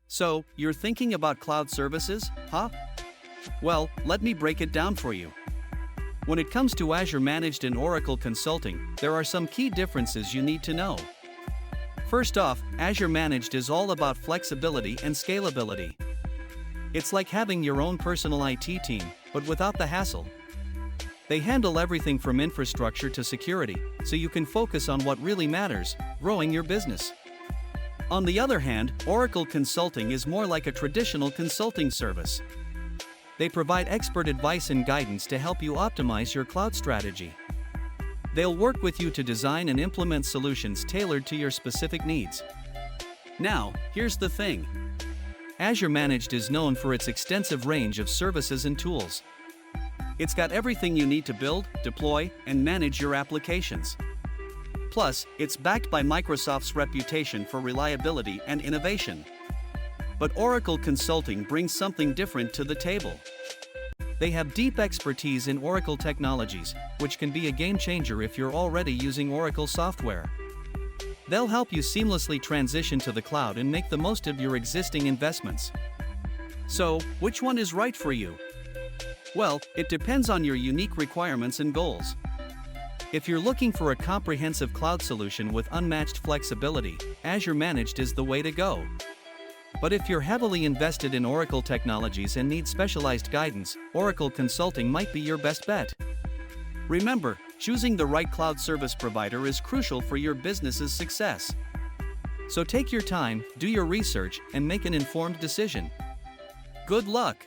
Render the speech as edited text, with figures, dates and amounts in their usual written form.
So, you're thinking about cloud services, huh? Well, let me break it down for you. When it comes to Azure-Managed and Oracle Consulting, there are some key differences you need to know. First off, Azure-Managed is all about flexibility and scalability. It's like having your own personal IT team, but without the hassle. They handle everything from infrastructure to security, so you can focus on what really matters, growing your business. On the other hand, Oracle Consulting is more like a traditional consulting service. They provide expert advice and guidance to help you optimize your cloud strategy. They'll work with you to design and implement solutions tailored to your specific needs. Now, here's the thing. Azure-Managed is known for its extensive range of services and tools. It's got everything you need to build, deploy, and manage your applications. Plus, it's backed by Microsoft's reputation for reliability and innovation. But Oracle Consulting brings something different to the table. They have deep expertise in Oracle technologies, which can be a game changer if you're already using Oracle software. They'll help you seamlessly transition to the cloud and make the most of your existing investments. So, which one is right for you? Well, it depends on your unique requirements and goals. If you're looking for a comprehensive cloud solution with unmatched flexibility, Azure-Managed is the way to go. But if you're heavily invested in Oracle technologies and need specialized guidance, Oracle Consulting might be your best bet. Remember, choosing the right cloud service provider is crucial for your business's success. So take your time, do your research, and make an informed decision. Good luck!